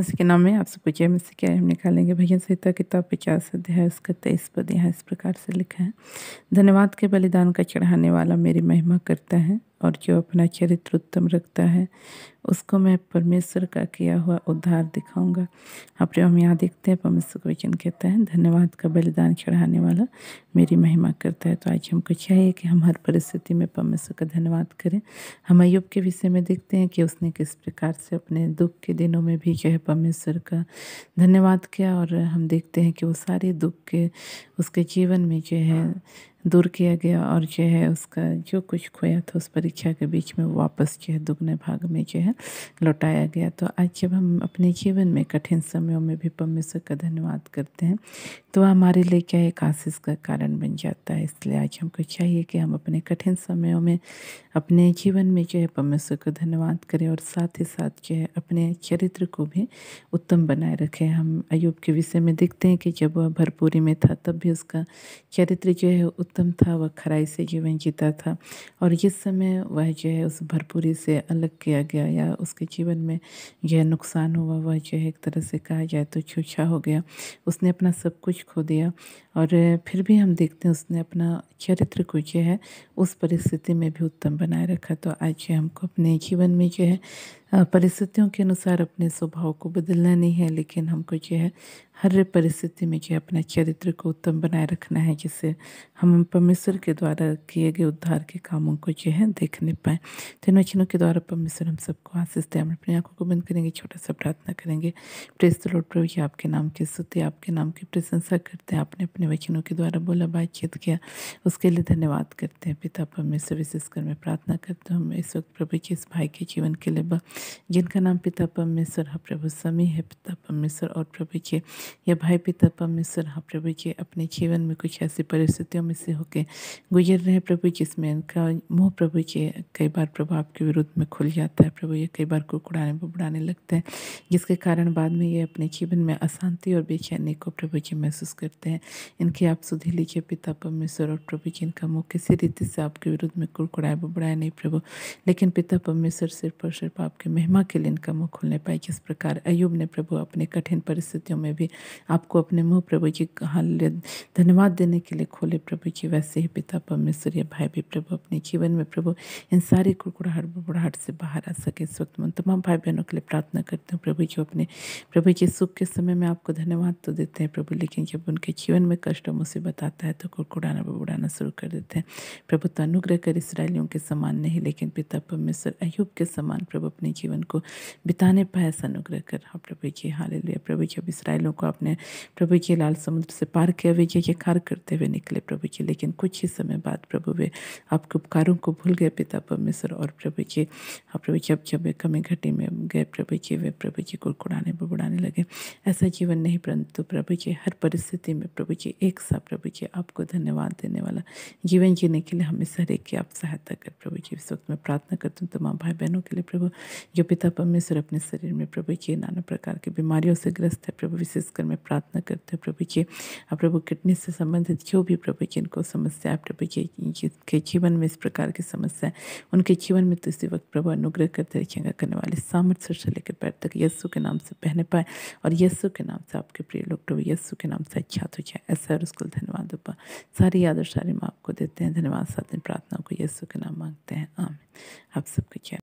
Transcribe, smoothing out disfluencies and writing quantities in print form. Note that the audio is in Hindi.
मसीह के नाम में आप सबको जय मसीह की। हम निकालेंगे भजन संहिता किताब 50 अध्याय उसका 23 पद। यहाँ इस प्रकार से लिखा है, धन्यवाद के बलिदान का चढ़ाने वाला मेरी महिमा करता है, और जो अपना चरित्र उत्तम रखता है उसको मैं परमेश्वर का किया हुआ उद्धार दिखाऊंगा। अपने हम यहाँ देखते हैं परमेश्वर का वचन कहता है, धन्यवाद का बलिदान चढ़ाने वाला मेरी महिमा करता है। तो आज हमको चाहिए कि हम हर परिस्थिति में परमेश्वर का धन्यवाद करें। हम अय्यूब के विषय में देखते हैं कि उसने किस प्रकार से अपने दुख के दिनों में भी जो है परमेश्वर का धन्यवाद किया, और हम देखते हैं कि वो सारे दुख के उसके जीवन में जो है दूर किया गया, और जो है उसका जो कुछ खोया था उस परीक्षा के बीच में वापस जो है दुगने भाग में जो है लौटाया गया। तो आज जब हम अपने जीवन में कठिन समयों में भी परमेश्वर का धन्यवाद करते हैं तो हमारे लिए क्या एक आशीष का कारण बन जाता है। इसलिए आज हमको चाहिए कि हम अपने कठिन समयों में अपने जीवन में जो है परमेश्वर का धन्यवाद करें, और साथ ही साथ जो है अपने चरित्र को भी उत्तम बनाए रखें। हम अय्यूब के विषय में देखते हैं कि जब वह भरपूरी में था तब भी उसका चरित्र जो है उत्तम था, वह खराई से जीवन जीता था, और जिस समय वह जो है उस भरपूरी से अलग किया गया या उसके जीवन में जो है नुकसान हुआ, वह जो है एक तरह से कहा जाए तो छूछा हो गया, उसने अपना सब कुछ खो दिया, और फिर भी हम देखते हैं उसने अपना चरित्र को जो है उस परिस्थिति में भी उत्तम बनाए रखा। तो आज हमको अपने जीवन में जो है परिस्थितियों के अनुसार अपने स्वभाव को बदलना नहीं है, लेकिन हमको जो है हर परिस्थिति में जो है अपना चरित्र को उत्तम बनाए रखना है, जिससे हम परमेश्वर के द्वारा किए गए उद्धार के कामों को जो है देखने पाएँ। तो इन वचनों के द्वारा परमेश्वर हम सबको आशीष दें। हम अपनी आंखों को बंद करेंगे, छोटा सा प्रार्थना करेंगे। Praise the lord. प्रभु जी, आपके नाम की स्तुति, आपके नाम की प्रशंसा करते हैं। आपने अपने वचनों के द्वारा बोला, बातचीत किया, उसके लिए धन्यवाद करते हैं। पिता परमेश्वर, विशेषकर मैं प्रार्थना करता हूँ इस वक्त प्रभु जी इस भाई के जीवन के लिए जिनका नाम पिता परमेश्वर हाँ प्रभु समी है पिता परमेश्वर, और प्रभु जी यह भाई पिता परमेश्वर हाँ प्रभु जी अपने जीवन में कुछ ऐसी परिस्थितियों में से होके गुजर रहे हैं प्रभु, जिसमें इनका मुँह प्रभु जी कई बार प्रभु आपके विरुद्ध में खुल जाता है प्रभु। ये कई बार कुड़कुड़ाने बुड़बुड़ाने लगते हैं, जिसके कारण बाद में ये अपने जीवन में अशांति और बेचैनी को प्रभु जी महसूस करते हैं। इनकी आप सुधि लीजिए पिता परमेश्वर, और प्रभु जी इनका मुँह किसी रीति से आपके विरुद्ध में कुड़कुड़ाए बुड़बुड़ाए नहीं प्रभु, लेकिन पिता परमेश्वर सिर्फ और सिर्फ आपके महिमा के लिए इनका मुँह खुलने पाए। जिस प्रकार अय्यूब ने प्रभु अपने कठिन परिस्थितियों में भी आपको अपने मुँह प्रभु जी कहा धन्यवाद देने के लिए खोले प्रभु जी, वैसे ही पिता परमेश्वर ये भाई भी प्रभु अपने जीवन में प्रभु इन सारी कुड़कुड़ाहट बुड़बुड़ाहट से बाहर आ सके। इस वक्त मैं तमाम भाई बहनों के लिए प्रार्थना करती हूँ प्रभु जी, अपने प्रभु जी सुख के समय में आपको धन्यवाद तो देते हैं प्रभु, लेकिन जब उनके जीवन में कष्ट और मुसीबत आता है तो कुड़कुड़ाना बुड़बुड़ाना शुरू कर देते हैं प्रभु। तो अनुग्रह कर इसराइलियों के समान नहीं, लेकिन पिता परमेश्वर अय्यूब के समान प्रभु अपने जीवन को बिताने पाए, ऐसा अनुग्रह कर हाँ प्रभु जी। हालेलुया प्रभु जी। अब इसराइलियों को अपने प्रभु जी लाल समुद्र से पार किया हुए जयकार करते हुए निकले प्रभु जी, लेकिन कुछ ही समय बाद प्रभु वे आपके उपकारों को भूल गए पिता परमेश्वर, और प्रभु जी हाँ प्रभु जब जब वे कमी घटी में गए प्रभु जी वे प्रभु जी कुड़कुड़ाने बुड़बुड़ाने लगे। ऐसा जीवन नहीं, परंतु प्रभु जी हर परिस्थिति में प्रभु जी एक सा प्रभु जी आपको धन्यवाद देने वाला जीवन जीने के लिए हमेशा हर एक की आप सहायता कर प्रभु जी। इस वक्त मैं प्रार्थना करती हूँ तमाम भाई बहनों के लिए प्रभु, जो पिता परमेश्वर अपने शरीर में प्रभु जी नाना प्रकार की बीमारियों से ग्रस्त है प्रभु। विशेषकर मैं प्रार्थना करती हूँ प्रभु जी अब प्रभु किडनी से संबंधित जो भी प्रभु जी इनको समस्या है प्रभु जी, जिनके जीवन में इस प्रकार की समस्या है उनके जीवन में तो इसी वक्त प्रभु अनुग्रह करते रखिएगा। करने वाले सामर्थ्य से लेकर पैर तक यीशु के नाम से पहने पाए, और यीशु के नाम से आपके प्रिय लोग प्रभु यीशु के नाम से अच्छा हो जाए ऐसा, और उसको धन्यवाद उपा सारी याद और सारी माँ आपको देते हैं। धन्यवाद साथ में प्रार्थना को यीशु के नाम मांगते हैं, आमीन। आप सबको जय।